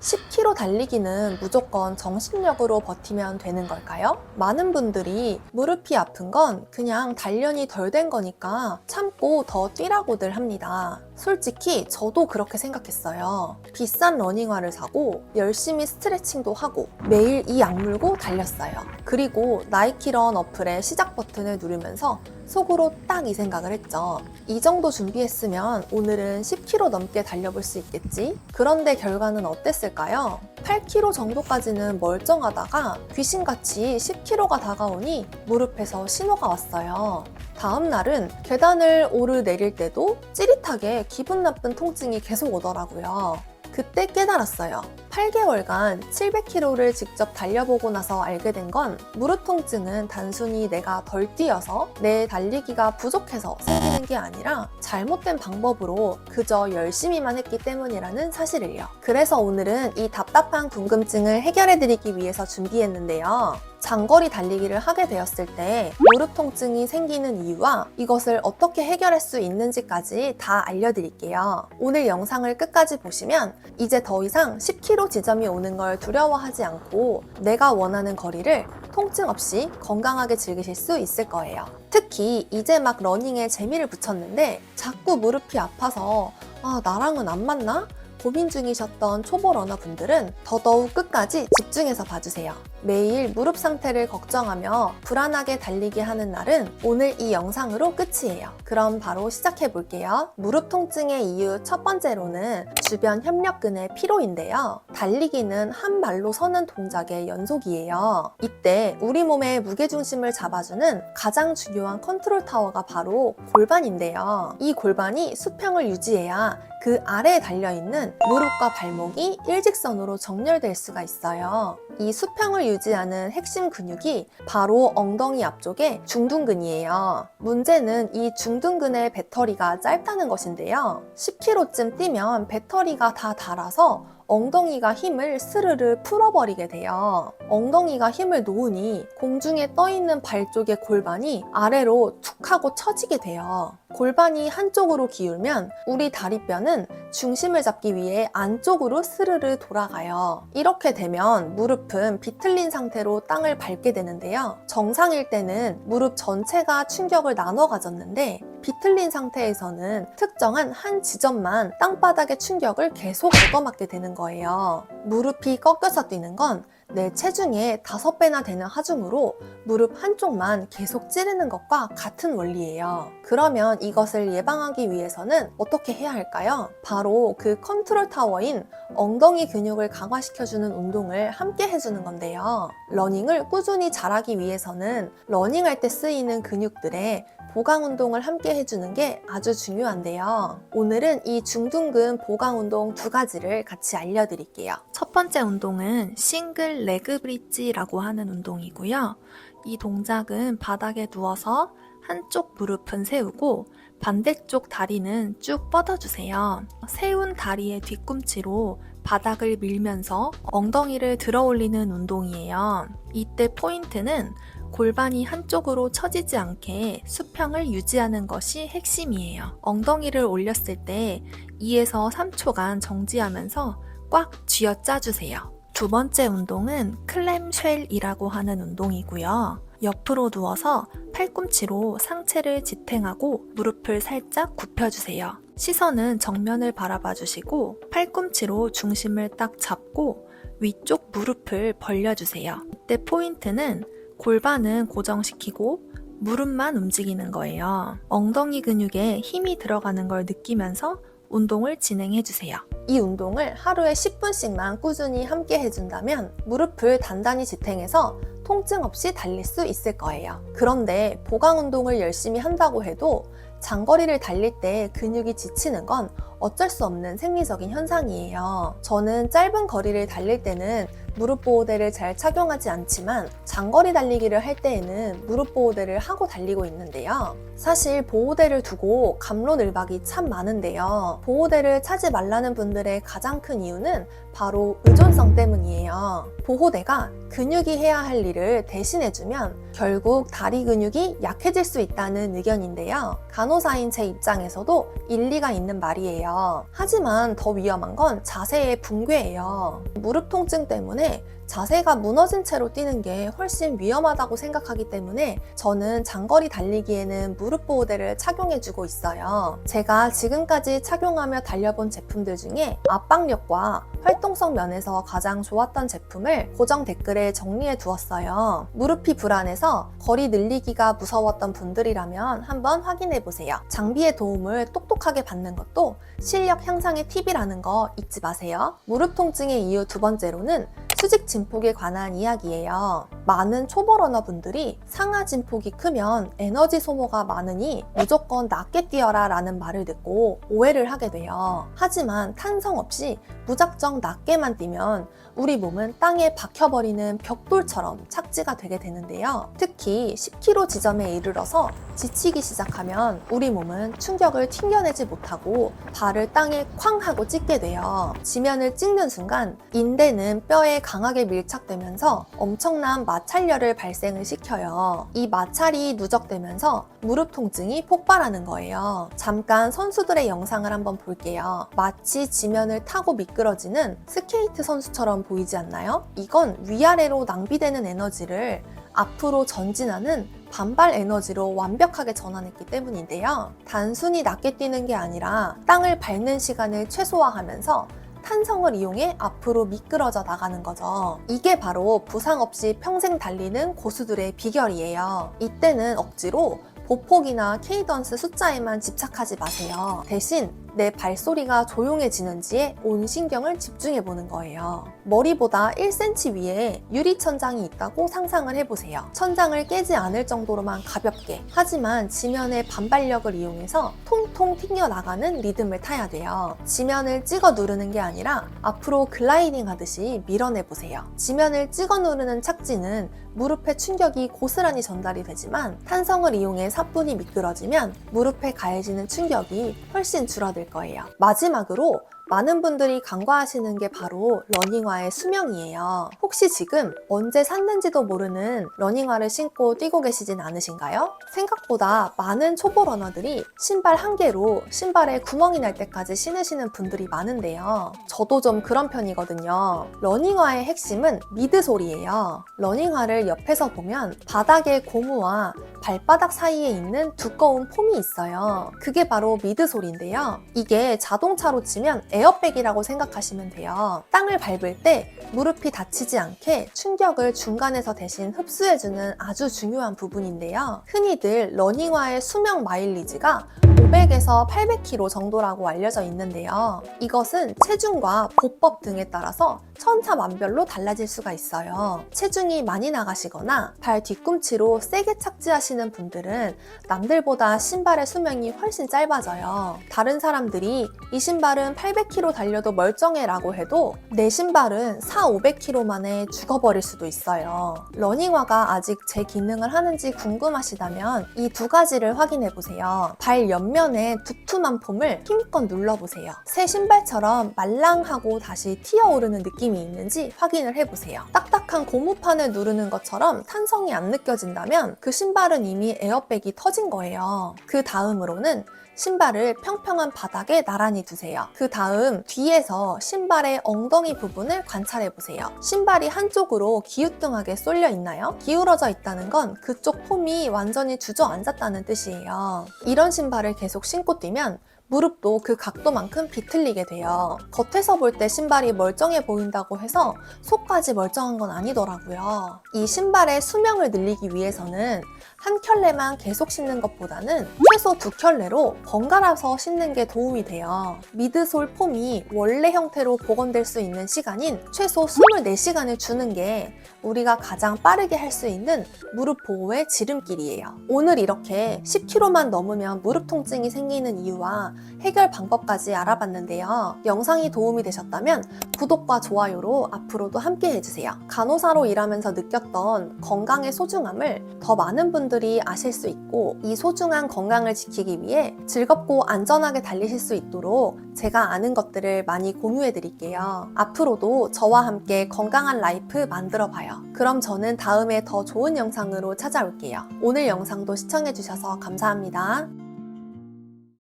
10km 달리기는 무조건 정신력으로 버티면 되는 걸까요? 많은 분들이 무릎이 아픈 건 그냥 단련이 덜 된 거니까 참고 더 뛰라고들 합니다. 솔직히 저도 그렇게 생각했어요. 비싼 러닝화를 사고 열심히 스트레칭도 하고 매일 이 약물고 달렸어요. 그리고 나이키런 어플의 시작 버튼을 누르면서 속으로 딱 이 생각을 했죠. 이 정도 준비했으면 오늘은 10km 넘게 달려볼 수 있겠지? 그런데 결과는 어땠을까요? 8km 정도까지는 멀쩡하다가 귀신같이 10km가 다가오니 무릎에서 신호가 왔어요. 다음 날은 계단을 오르내릴 때도 찌릿하게 기분 나쁜 통증이 계속 오더라고요. 그때 깨달았어요. 8개월간 700km를 직접 달려보고 나서 알게 된 건 무릎 통증은 단순히 내가 덜 뛰어서 내 달리기가 부족해서 생기는 게 아니라 잘못된 방법으로 그저 열심히만 했기 때문이라는 사실을요. 그래서 오늘은 이 답답한 궁금증을 해결해드리기 위해서 준비했는데요. 장거리 달리기를 하게 되었을 때 무릎 통증이 생기는 이유와 이것을 어떻게 해결할 수 있는지까지 다 알려드릴게요. 오늘 영상을 끝까지 보시면 이제 더 이상 10km 지점이 오는 걸 두려워하지 않고 내가 원하는 거리를 통증 없이 건강하게 즐기실 수 있을 거예요. 특히 이제 막 러닝에 재미를 붙였는데 자꾸 무릎이 아파서 나랑은 안 맞나? 고민 중이셨던 초보 러너분들은 더더욱 끝까지 집중해서 봐주세요. 매일 무릎 상태를 걱정하며 불안하게 달리기 하는 날은 오늘 이 영상으로 끝이에요. 그럼 바로 시작해 볼게요. 무릎 통증의 이유 첫 번째로는 주변 협력근의 피로인데요. 달리기는 한 발로 서는 동작의 연속이에요. 이때 우리 몸의 무게중심을 잡아주는 가장 중요한 컨트롤 타워가 바로 골반인데요. 이 골반이 수평을 유지해야 그 아래에 달려있는 무릎과 발목이 일직선으로 정렬될 수가 있어요. 이 수평을 유지하는 핵심 근육이 바로 엉덩이 앞쪽의 중둔근이에요. 문제는 이 중둔근의 배터리가 짧다는 것인데요. 10km쯤 뛰면 배터리가 다 닳아서 엉덩이가 힘을 스르르 풀어버리게 돼요. 엉덩이가 힘을 놓으니 공중에 떠있는 발 쪽의 골반이 아래로 툭 하고 처지게 돼요. 골반이 한쪽으로 기울면 우리 다리뼈는 중심을 잡기 위해 안쪽으로 스르르 돌아가요. 이렇게 되면 무릎은 비틀린 상태로 땅을 밟게 되는데요. 정상일 때는 무릎 전체가 충격을 나눠 가졌는데 비틀린 상태에서는 특정한 한 지점만 땅바닥의 충격을 계속 얻어맞게 되는 거예요. 무릎이 꺾여서 뛰는 건 내 체중의 5배나 되는 하중으로 무릎 한쪽만 계속 찌르는 것과 같은 원리예요. 그러면 이것을 예방하기 위해서는 어떻게 해야 할까요? 바로 그 컨트롤 타워인 엉덩이 근육을 강화시켜주는 운동을 함께 해주는 건데요. 러닝을 꾸준히 잘하기 위해서는 러닝할 때 쓰이는 근육들의 보강 운동을 함께 해주는 게 아주 중요한데요. 오늘은 이 중둔근 보강 운동 2가지를 같이 알려드릴게요. 첫 번째 운동은 싱글 레그 브릿지라고 하는 운동이고요. 이 동작은 바닥에 누워서 한쪽 무릎은 세우고 반대쪽 다리는 쭉 뻗어주세요. 세운 다리의 뒤꿈치로 바닥을 밀면서 엉덩이를 들어 올리는 운동이에요. 이때 포인트는 골반이 한쪽으로 처지지 않게 수평을 유지하는 것이 핵심이에요. 엉덩이를 올렸을 때 2에서 3초간 정지하면서 꽉 쥐어짜주세요. 두 번째 운동은 클램쉘이라고 하는 운동이고요. 옆으로 누워서 팔꿈치로 상체를 지탱하고 무릎을 살짝 굽혀주세요. 시선은 정면을 바라봐 주시고 팔꿈치로 중심을 딱 잡고 위쪽 무릎을 벌려주세요. 이때 포인트는 골반은 고정시키고 무릎만 움직이는 거예요. 엉덩이 근육에 힘이 들어가는 걸 느끼면서 운동을 진행해주세요. 이 운동을 하루에 10분씩만 꾸준히 함께 해준다면 무릎을 단단히 지탱해서 통증 없이 달릴 수 있을 거예요. 그런데 보강 운동을 열심히 한다고 해도 장거리를 달릴 때 근육이 지치는 건 어쩔 수 없는 생리적인 현상이에요. 저는 짧은 거리를 달릴 때는 무릎 보호대를 잘 착용하지 않지만 장거리 달리기를 할 때에는 무릎 보호대를 하고 달리고 있는데요. 사실 보호대를 두고 갑론을박이 참 많은데요. 보호대를 차지 말라는 분들의 가장 큰 이유는 바로 의존성 때문이에요. 보호대가 근육이 해야 할 일을 대신해주면 결국 다리 근육이 약해질 수 있다는 의견인데요. 간호사인 제 입장에서도 일리가 있는 말이에요. 하지만 더 위험한 건 자세의 붕괴예요. 무릎 통증 때문에 자세가 무너진 채로 뛰는 게 훨씬 위험하다고 생각하기 때문에 저는 장거리 달리기에는 무릎 보호대를 착용해주고 있어요. 제가 지금까지 착용하며 달려본 제품들 중에 압박력과 활동성 면에서 가장 좋았던 제품을 고정 댓글에 정리해 두었어요. 무릎이 불안해서 거리 늘리기가 무서웠던 분들이라면 한번 확인해 보세요. 장비의 도움을 똑똑하게 받는 것도 실력 향상의 팁이라는 거 잊지 마세요. 무릎 통증의 이유 두 번째로는 수직 진폭에 관한 이야기예요. 많은 초보 러너분들이 상하 진폭이 크면 에너지 소모가 많으니 무조건 낮게 뛰어라 라는 말을 듣고 오해를 하게 돼요. 하지만 탄성 없이 무작정 낮게만 뛰면 우리 몸은 땅에 박혀버리는 벽돌처럼 착지가 되게 되는데요. 특히 10km 지점에 이르러서 지치기 시작하면 우리 몸은 충격을 튕겨내지 못하고 발을 땅에 쾅 하고 찍게 돼요. 지면을 찍는 순간 인대는 뼈에 강하게 밀착되면서 엄청난 마찰열을 발생을 시켜요. 이 마찰이 누적되면서 무릎 통증이 폭발하는 거예요. 잠깐 선수들의 영상을 한번 볼게요. 마치 지면을 타고 미끄러지는 스케이트 선수처럼 보이지 않나요? 이건 위아래로 낭비되는 에너지를 앞으로 전진하는 반발 에너지로 완벽하게 전환했기 때문인데요. 단순히 낮게 뛰는 게 아니라 땅을 밟는 시간을 최소화하면서 탄성을 이용해 앞으로 미끄러져 나가는 거죠. 이게 바로 부상 없이 평생 달리는 고수들의 비결이에요. 이때는 억지로 보폭이나 케이던스 숫자에만 집착하지 마세요. 대신 내 발소리가 조용해지는지에 온 신경을 집중해 보는 거예요. 머리보다 1cm 위에 유리천장이 있다고 상상을 해보세요. 천장을 깨지 않을 정도로만 가볍게, 하지만 지면의 반발력을 이용해서 통통 튕겨나가는 리듬을 타야 돼요. 지면을 찍어 누르는 게 아니라 앞으로 글라이딩 하듯이 밀어내보세요. 지면을 찍어 누르는 착지는 무릎에 충격이 고스란히 전달이 되지만 탄성을 이용해 사뿐히 미끄러지면 무릎에 가해지는 충격이 훨씬 줄어들 거예요. 마지막으로 많은 분들이 간과하시는 게 바로 러닝화의 수명이에요. 혹시 지금 언제 샀는지도 모르는 러닝화를 신고 뛰고 계시진 않으신가요? 생각보다 많은 초보 러너들이 신발 한 개로 신발에 구멍이 날 때까지 신으시는 분들이 많은데요. 저도 좀 그런 편이거든요. 러닝화의 핵심은 미드솔이에요. 러닝화를 옆에서 보면 바닥의 고무와 발바닥 사이에 있는 두꺼운 폼이 있어요. 그게 바로 미드솔인데요. 이게 자동차로 치면 에어백이라고 생각하시면 돼요. 땅을 밟을 때 무릎이 다치지 않게 충격을 중간에서 대신 흡수해주는 아주 중요한 부분인데요. 흔히들 러닝화의 수명 마일리지가 500에서 800km 정도라고 알려져 있는데요. 이것은 체중과 보법 등에 따라서 천차만별로 달라질 수가 있어요. 체중이 많이 나가시거나 발 뒤꿈치로 세게 착지하시는 분들은 남들보다 신발의 수명이 훨씬 짧아져요. 다른 사람들이 이 신발은 800km 달려도 멀쩡해 라고 해도 내 신발은 400-500km 만에 죽어버릴 수도 있어요. 러닝화가 아직 제 기능을 하는지 궁금하시다면 이 두 가지를 확인해 보세요. 발 옆면에 두툼한 폼을 힘껏 눌러보세요. 새 신발처럼 말랑하고 다시 튀어오르는 느낌이 있는지 확인을 해보세요. 딱딱한 고무판을 누르는 것처럼 탄성이 안 느껴진다면 그 신발은 이미 에어백이 터진 거예요. 그 다음으로는 신발을 평평한 바닥에 나란히 두세요. 그 다음 뒤에서 신발의 엉덩이 부분을 관찰해 보세요. 신발이 한쪽으로 기우뚱하게 쏠려 있나요? 기울어져 있다는 건 그쪽 폼이 완전히 주저앉았다는 뜻이에요. 이런 신발을 계속 신고 뛰면 무릎도 그 각도만큼 비틀리게 돼요. 겉에서 볼 때 신발이 멀쩡해 보인다고 해서 속까지 멀쩡한 건 아니더라고요. 이 신발의 수명을 늘리기 위해서는 한 켤레만 계속 신는 것보다는 최소 2켤레로 번갈아서 신는 게 도움이 돼요. 미드솔 폼이 원래 형태로 복원될 수 있는 시간인 최소 24시간을 주는 게 우리가 가장 빠르게 할 수 있는 무릎 보호의 지름길이에요. 오늘 이렇게 10kg만 넘으면 무릎 통증이 생기는 이유와 해결 방법까지 알아봤는데요. 영상이 도움이 되셨다면 구독과 좋아요로 앞으로도 함께 해주세요. 간호사로 일하면서 느꼈던 건강의 소중함을 더 많은 분들이 아실 수 있고 이 소중한 건강을 지키기 위해 즐겁고 안전하게 달리실 수 있도록 제가 아는 것들을 많이 공유해 드릴게요. 앞으로도 저와 함께 건강한 라이프 만들어 봐요. 그럼 저는 다음에 더 좋은 영상으로 찾아올게요. 오늘 영상도 시청해 주셔서 감사합니다.